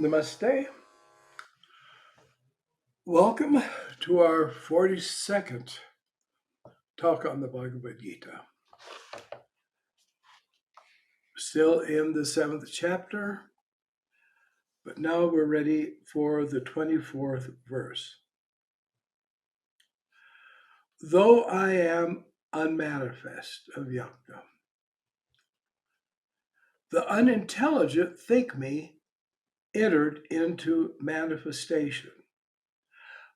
Namaste. Welcome to our 42nd talk on the Bhagavad Gita. Still in the 7th chapter, but now we're ready for the 24th verse. Though I am unmanifest of Yakta, the unintelligent think me entered into manifestation,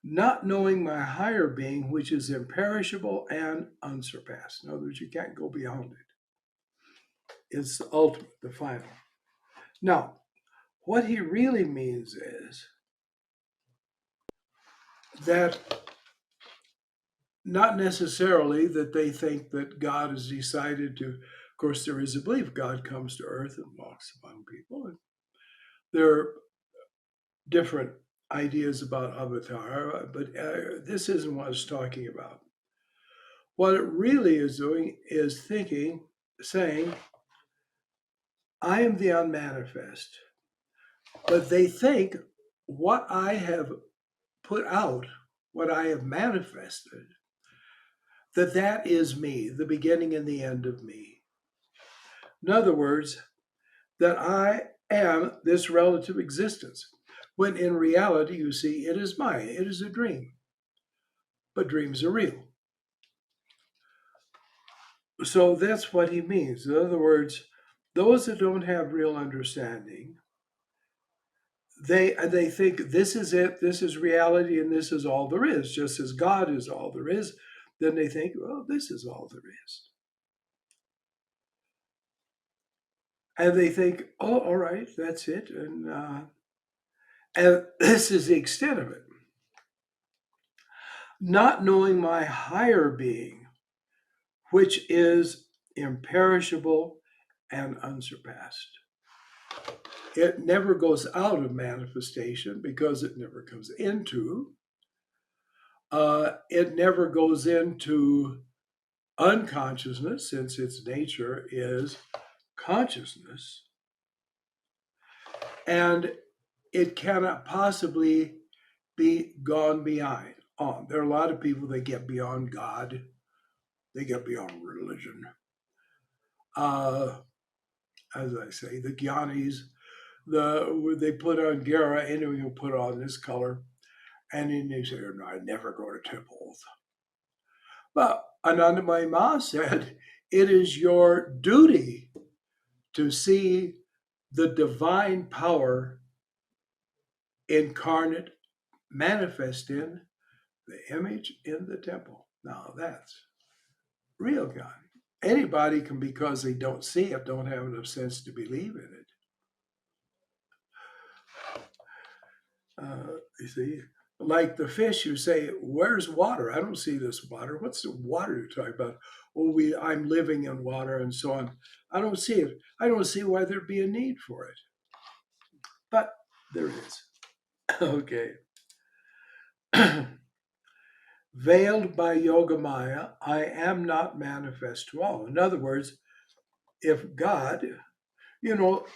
not knowing my higher being, which is imperishable and unsurpassed. In other words, you can't go beyond it. It's the ultimate, the final. Now, what he really means is that not necessarily that they think that God has decided to, of course, there is a belief God comes to earth and walks among people. And there are different ideas about avatar, but this isn't what it's talking about. What it really is doing is thinking, saying, I am the unmanifest. But they think what I have put out, what I have manifested, that is me, the beginning and the end of me. In other words, that I am this relative existence, when in reality, you see, it is Maya, it is a dream. But dreams are real. So that's what he means. In other words, those that don't have real understanding, they think this is it, this is reality, and this is all there is, just as God is all there is. Then they think, well, this is all there is. And they think, oh, all right, that's it. And this is the extent of it. Not knowing my higher being, which is imperishable and unsurpassed. It never goes out of manifestation because it never comes into. It never goes into unconsciousness, since its nature is consciousness. And it cannot possibly be gone beyond. There are a lot of people that get beyond God. They get beyond religion. As I say, the Gyanis, they put on Gara, anyone will put on this color, and then they say, no, I never go to temples. But Anandamayi Ma said, it is your duty to see the divine power incarnate manifest in the image in the temple. Now that's real God. Anybody can, because they don't see it, don't have enough sense to believe in it. You see, like the fish, you say, where's water? I don't see this water. What's the water you're talking about? Oh, I'm living in water and so on. I don't see it. I don't see why there'd be a need for it. But there is. Okay. Veiled by Yoga Maya, I am not manifest to all. In other words, if God, little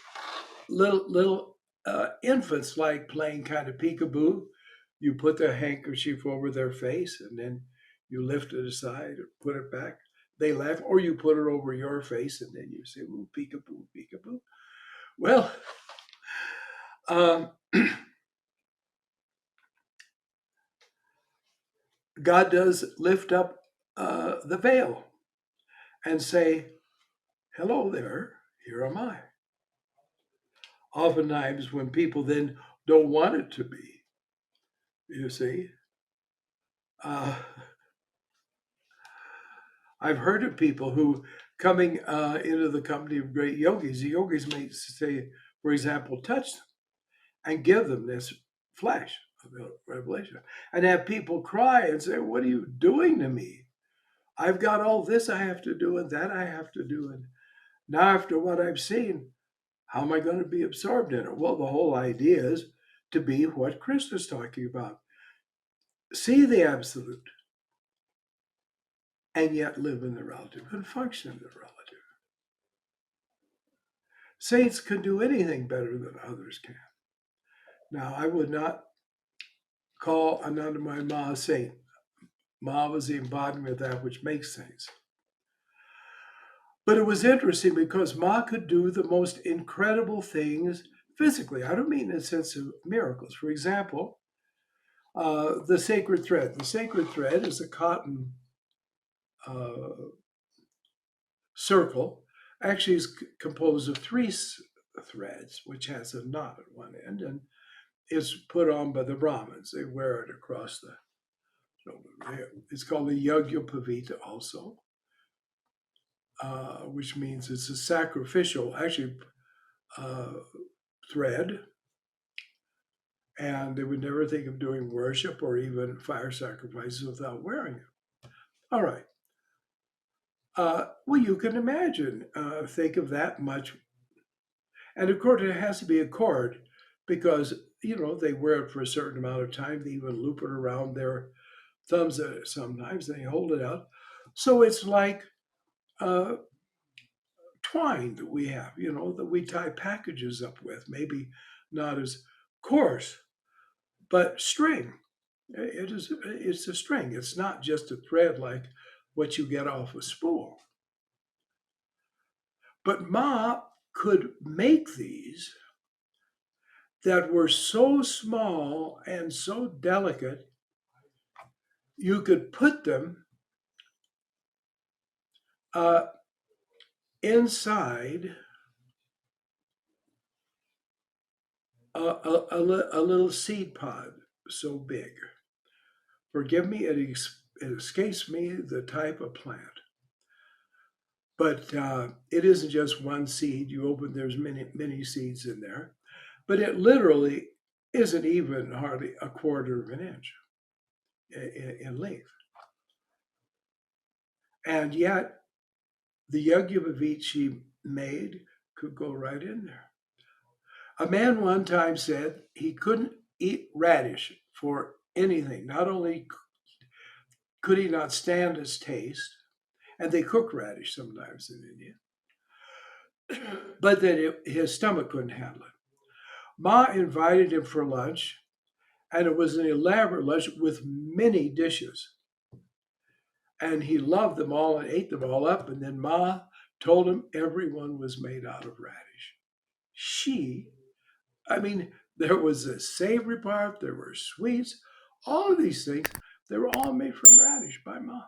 infants like playing kind of peekaboo, you put the handkerchief over their face and then you lift it aside or put it back. They laugh, or you put it over your face and then you say, ooh, peekaboo, peekaboo. Well, God does lift up the veil and say, hello there, here am I. Oftentimes when people then don't want it to be, you see, I've heard of people who coming into the company of great yogis, the yogis may say, for example, touch them and give them this flash of the revelation, and have people cry and say, what are you doing to me? I've got all this I have to do and that I have to do. And now after what I've seen, how am I going to be absorbed in it? Well, the whole idea is to be what Krishna's talking about. See the absolute and yet live in the relative and function in the relative. Saints can do anything better than others can. Now, I would not call Anandamayi Ma a saint. Ma was the embodiment of that which makes saints. But it was interesting because Ma could do the most incredible things physically. I don't mean in the sense of miracles. For example, the sacred thread. The sacred thread is a cotton uh, circle. Actually, is composed of three threads, which has a knot at one end, and is put on by the Brahmins. They wear it across the. It's called the Yagyapavita also, which means it's a sacrificial, actually, uh, thread, and they would never think of doing worship or even fire sacrifices without wearing it. All right. Well, you can imagine, think of that much. And of course, it has to be a cord because, they wear it for a certain amount of time. They even loop it around their thumbs sometimes. They hold it out. So it's like uh, twine that we have, that we tie packages up with. Maybe not as coarse, but string. It's a string. It's not just a thread like what you get off a spool. But Ma could make these that were so small and so delicate, you could put them uh, inside a little seed pod so big. Forgive me, it escapes me the type of plant. But it isn't just one seed. You open, there's many seeds in there. But it literally isn't even hardly a quarter of an inch in length. And yet, the Yajna she made could go right in there. A man one time said he couldn't eat radish for anything. Not only could he not stand its taste, and they cook radish sometimes in India, but that his stomach couldn't handle it. Ma invited him for lunch, and it was an elaborate lunch with many dishes. And he loved them all and ate them all up. And then Ma told him everyone was made out of radish. I mean, there was a savory part, there were sweets, all of these things, they were all made from radish by Ma.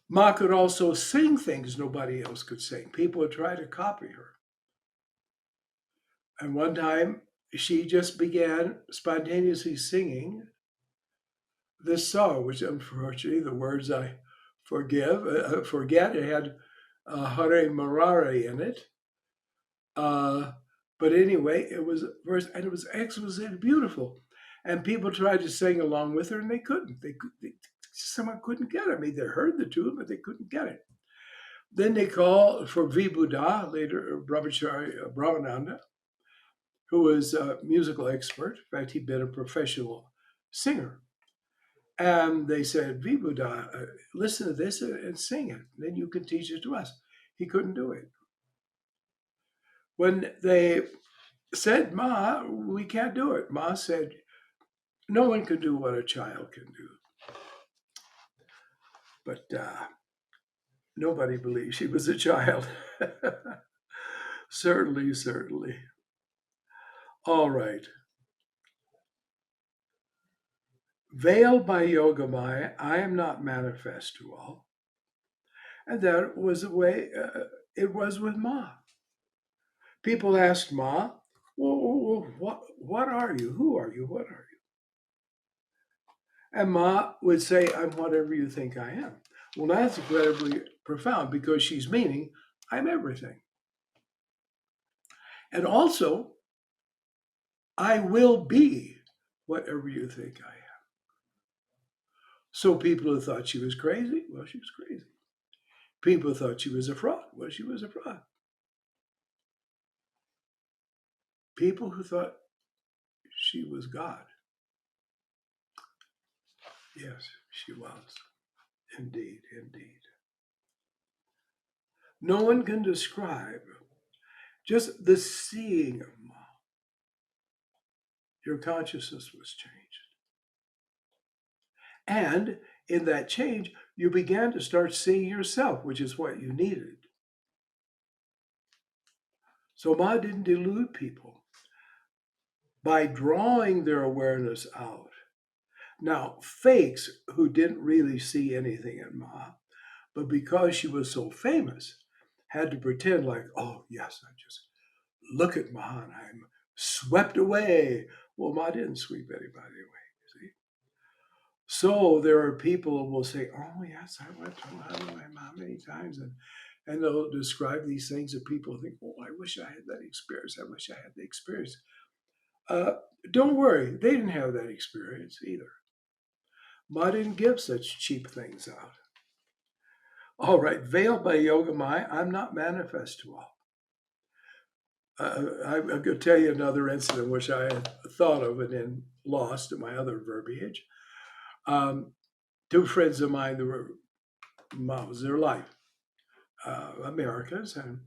Ma could also sing things nobody else could sing. People would try to copy her. And one time, she just began spontaneously singing this song, which unfortunately the words I forget. It had Hare Marare in it. Uh, but anyway, it was verse, and it was exquisitely beautiful. And people tried to sing along with her, and they couldn't. Someone couldn't get it. I mean, they heard the tune, but they couldn't get it. Then they called for Vibhuda, later Brahmachari Brahmananda, who was a musical expert. In fact, he'd been a professional singer. And they said, Vibhuda, listen to this and sing it. Then you can teach it to us. He couldn't do it. When they said, Ma, we can't do it, Ma said, no one can do what a child can do. But nobody believed she was a child. Certainly, certainly. All right. Veiled by Yogamaya, I am not manifest to all. And that was the way it was with Ma. People asked Ma, well, what are you? Who are you? What are you? And Ma would say, I'm whatever you think I am. Well, that's incredibly profound because she's meaning I'm everything. And also, I will be whatever you think I am. So people who thought she was crazy, well, she was crazy. People thought she was a fraud, well, she was a fraud. People who thought she was God, yes, she was. Indeed, indeed. No one can describe Just the seeing of Ma, your consciousness was changed. And in that change, you began to start seeing yourself, which is what you needed. So Ma didn't delude people by drawing their awareness out. Now, fakes who didn't really see anything in Ma, but because she was so famous, had to pretend like, oh, yes, I just look at Ma and I'm swept away. Well, Ma didn't sweep anybody away, you see. So there are people who will say, oh, yes, I went to Anandamayi Ma many times. And they'll describe these things that people think, oh, I wish I had that experience. I wish I had the experience. Uh, don't worry, they didn't have that experience either. Ma didn't give such cheap things out. All right, veiled by yoga Maya, I'm not manifest to all. I could tell you another incident which I had thought of and then lost in my other verbiage. Two friends of mine that were was their life, Americans, and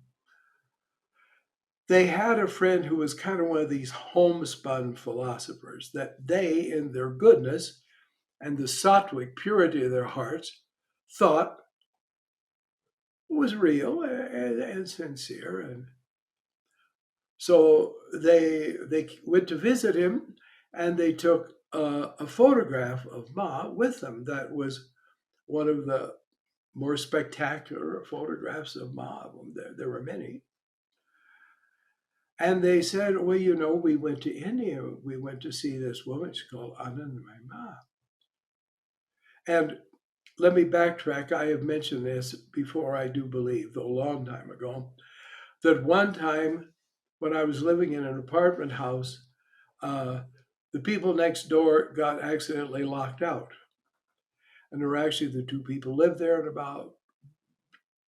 they had a friend who was kind of one of these homespun philosophers that they, in their goodness and the sattvic purity of their hearts, thought was real and sincere. And so they went to visit him, and they took a photograph of Ma with them. That was one of the more spectacular photographs of Ma. There were many. And they said, well, you know, we went to India. We went to see this woman. She's called Anandamayi Ma. And let me backtrack. I have mentioned this before, I do believe, though a long time ago, that one time when I was living in an apartment house, the people next door got accidentally locked out. And there were actually the two people lived there and about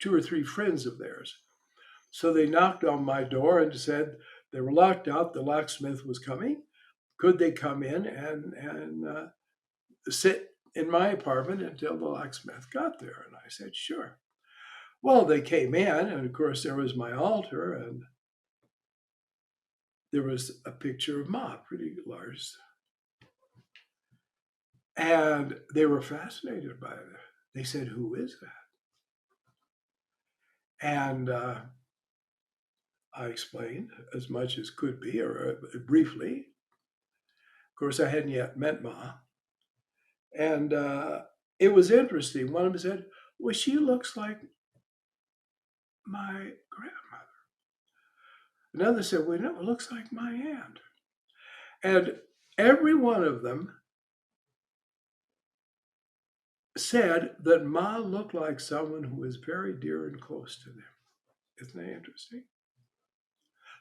two or three friends of theirs. So they knocked on my door and said they were locked out. The locksmith was coming. Could they come in and sit in my apartment until the locksmith got there? And I said, sure. Well, they came in, and of course, there was my altar, and there was a picture of Ma, pretty large. And they were fascinated by it. They said, who is that? And I explained as much as could be, or briefly. Of course, I hadn't yet met Ma. And it was interesting. One of them said, well, she looks like my grandmother. Another said, well, no, it looks like my aunt. And every one of them said that Ma looked like someone who was very dear and close to them. Isn't that interesting?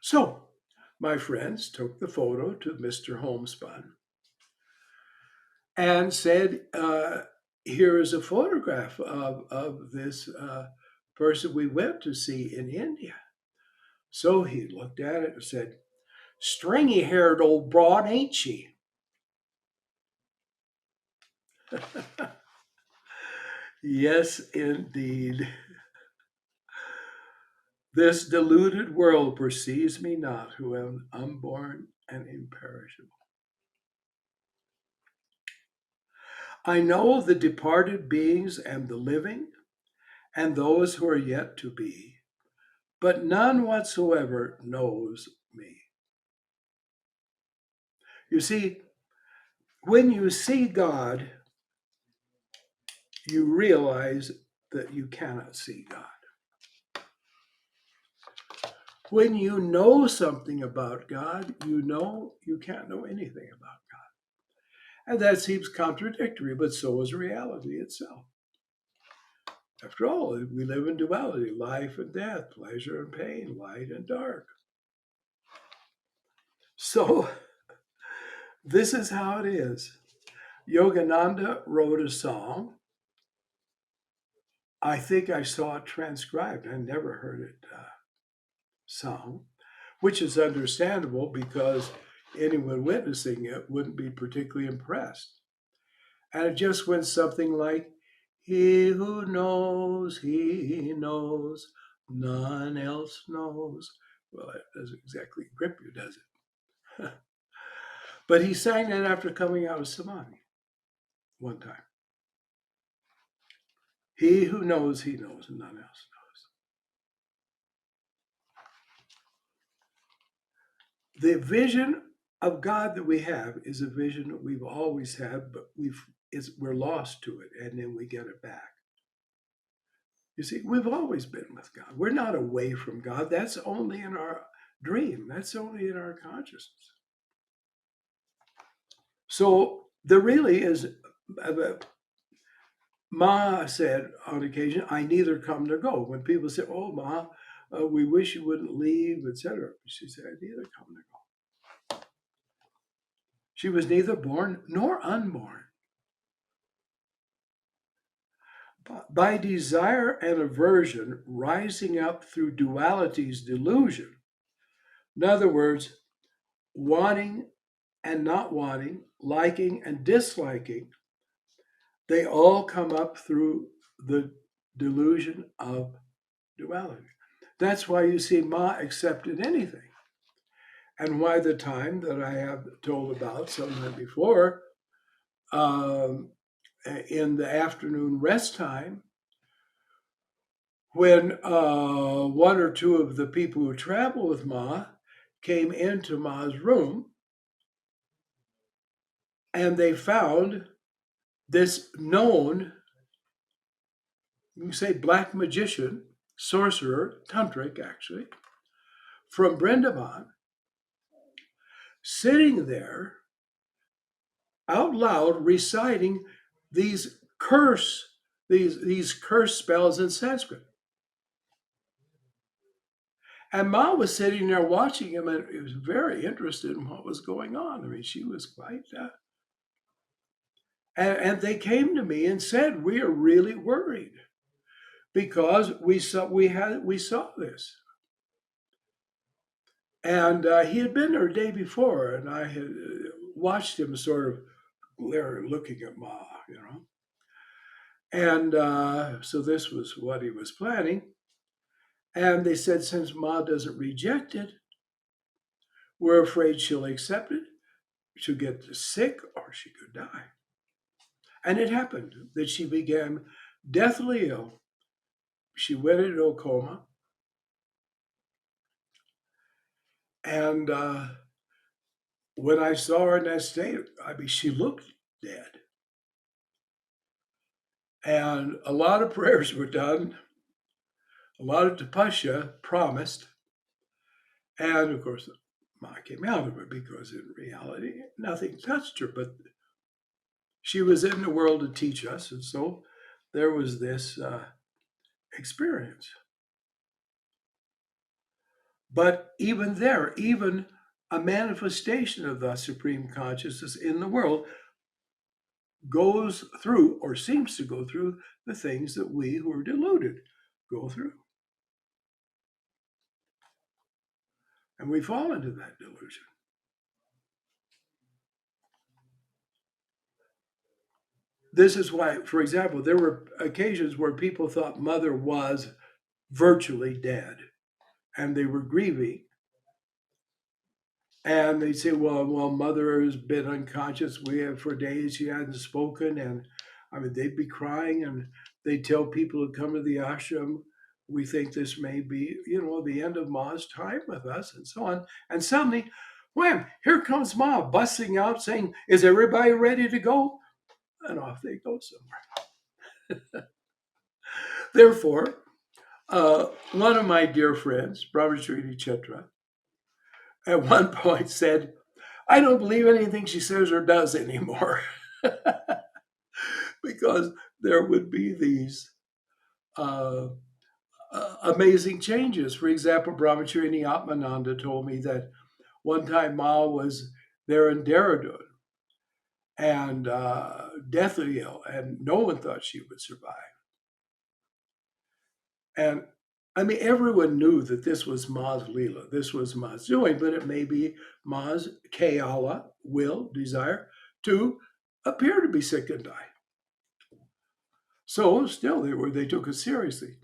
So my friends took the photo to Mr. Homespun and said, here is a photograph of this person we went to see in India. So he looked at it and said, stringy-haired old broad, ain't she? Yes, indeed. This deluded world perceives me not, who am unborn and imperishable. I know the departed beings and the living, and those who are yet to be, but none whatsoever knows me. You see, when you see God, you realize that you cannot see God. When you know something about God, you know you can't know anything about God. And that seems contradictory, but so is reality itself. After all, we live in duality, life and death, pleasure and pain, light and dark. So this is how it is. Yogananda wrote a song. I think I saw it transcribed. I never heard it sung, which is understandable because anyone witnessing it wouldn't be particularly impressed. And it just went something like, he who knows, he knows, none else knows. Well, that doesn't exactly grip you, does it? But he sang that after coming out of Samadhi one time. He who knows, he knows, and none else knows. The vision of God that we have is a vision that we've always had, but we're lost to it, and then we get it back. You see, we've always been with God. We're not away from God. That's only in our dream. That's only in our consciousness. So there really is, Ma said on occasion, I neither come nor go. When people say, oh, Ma, we wish you wouldn't leave, etc. She said, I neither come nor go. She was neither born nor unborn. By desire and aversion rising up through duality's delusion, in other words, wanting and not wanting, liking and disliking, they all come up through the delusion of duality. That's why you see Ma accepted anything. And why the time that I have told about sometime before, in the afternoon rest time, when one or two of the people who travel with Ma came into Ma's room, and they found this known, you can say black magician, sorcerer, tantric actually, from Brindavan, sitting there out loud reciting these curse spells in Sanskrit. And Ma was sitting there watching him, and he was very interested in what was going on. I mean, she was quite. And they came to me and said, "We are really worried because we saw this." And he had been there a day before, and I had watched him sort of looking at Ma, you know. And so this was what he was planning. And they said, since Ma doesn't reject it, we're afraid she'll accept it, she'll get sick, or she could die. And it happened that she became deathly ill. She went into a coma. And when I saw her in that state, I mean, she looked dead. And a lot of prayers were done, a lot of tapasya promised. And of course, Ma came out of it because in reality, nothing touched her, but she was in the world to teach us. And so there was this experience. But even there, even a manifestation of the supreme consciousness in the world goes through, or seems to go through, the things that we who are deluded go through. And we fall into that delusion. This is why, for example, there were occasions where people thought Mother was virtually dead and they were grieving. And they'd say, well, Mother has been unconscious. For days she hadn't spoken. And I mean, they'd be crying, and they'd tell people who come to the ashram, we think this may be, the end of Ma's time with us, and so on. And suddenly, wham, here comes Ma busting out saying, is everybody ready to go? And off they go somewhere. Therefore, one of my dear friends, Brahmacharya Chetra, at one point said, I don't believe anything she says or does anymore. Because there would be these amazing changes. For example, Brahmacharya Atmananda told me that one time Ma was there in Dehradun and deathly ill, and no one thought she would survive. And I mean, everyone knew that this was Ma's Leela, this was Ma's doing, but it may be Ma's Kayala, will, desire, to appear to be sick and die. So still, they took it seriously.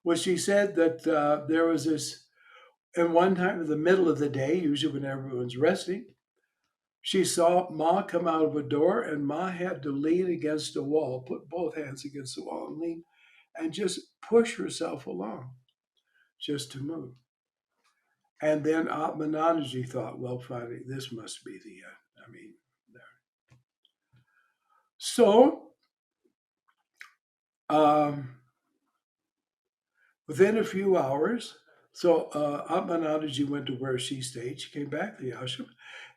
Well, she said that there was this And one time in the middle of the day, usually when everyone's resting, she saw Ma come out of a door, and Ma had to lean against a wall, put both hands against the wall and lean, and just push herself along, just to move. And then Atmanandaji thought, well, finally, this must be the end. I mean, there. So, um, within a few hours, Atmanandaji went to where she stayed. She came back to the ashram.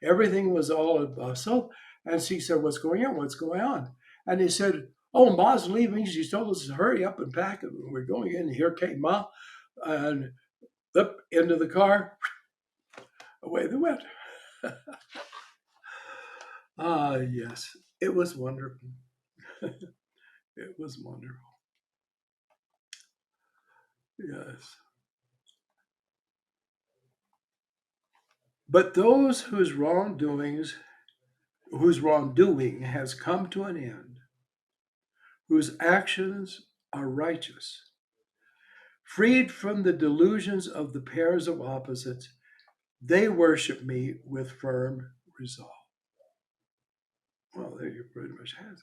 Everything was all a bustle. And she said, what's going on? What's going on? And he said, oh, Ma's leaving. She told us to hurry up and pack. And we're going in. Here came Ma. And up into the car. Away they went. Ah, yes. It was wonderful. It was wonderful. Yes. But those whose wrongdoing has come to an end, whose actions are righteous, freed from the delusions of the pairs of opposites, they worship me with firm resolve. Well, there you pretty much have it.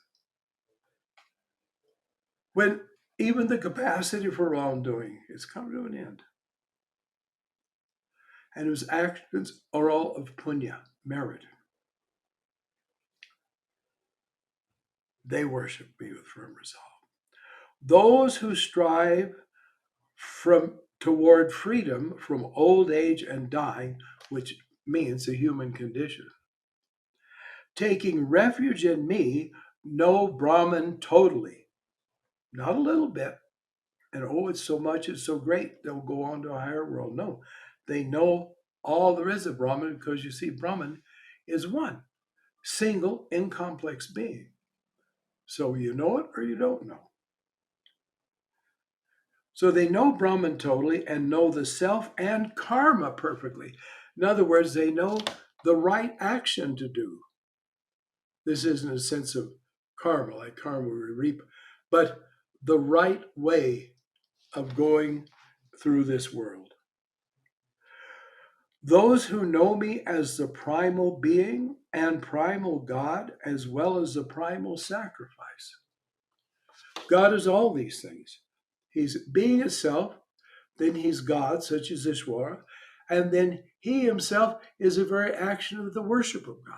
When even the capacity for wrongdoing has come to an end, and whose actions are all of punya, merit, they worship me with firm resolve. Those who strive toward freedom from old age and dying, which means the human condition, taking refuge in me, know Brahman totally, not a little bit. And oh, it's so much, it's so great, they'll go on to a higher world. No, they know all there is of Brahman, because you see, Brahman is one single, incomplex being. So you know it or you don't know. So they know Brahman totally and know the self and karma perfectly. In other words, they know the right action to do. This isn't a sense of karma, like karma we reap, but the right way of going through this world. Those who know me as the primal being and primal God, as well as the primal sacrifice. God is all these things. He's being itself, then he's God, such as Ishvara, and then he himself is a very action of the worship of God.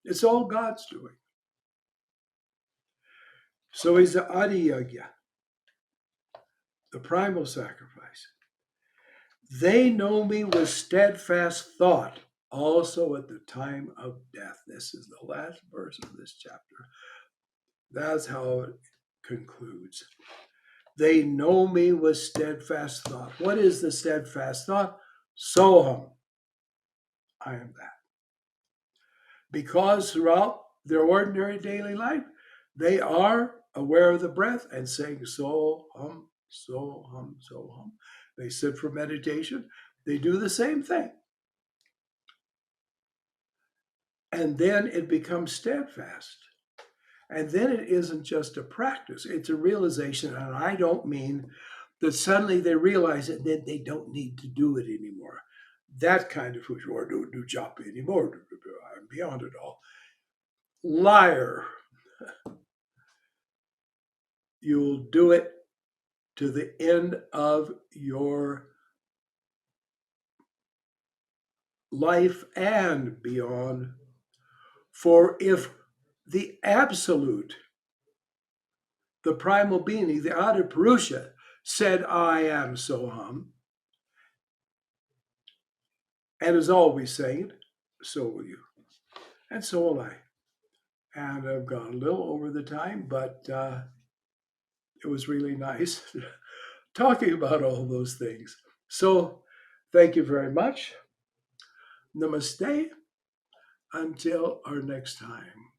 It's all God's doing. So he's the Adi Yagya, the primal sacrifice. They know me with steadfast thought, also at the time of death. This is the last verse of this chapter. That's how it concludes. They know me with steadfast thought. What is the steadfast thought? Soham. I am that. Because throughout their ordinary daily life, they are aware of the breath and saying so hum, so hum, so hum. They sit for meditation. They do the same thing. And then it becomes steadfast. And then it isn't just a practice, it's a realization. And I don't mean that suddenly they realize that they don't need to do it anymore. That kind of or don't do japa anymore. I'm beyond it all. Liar. You'll do it to the end of your life and beyond. For if the absolute, the primal being, the Adipurusha, said, I am Soham, and is always saying, so will you. And so will I. And I've gone a little over the time, but it was really nice talking about all those things. So thank you very much. Namaste. Until our next time.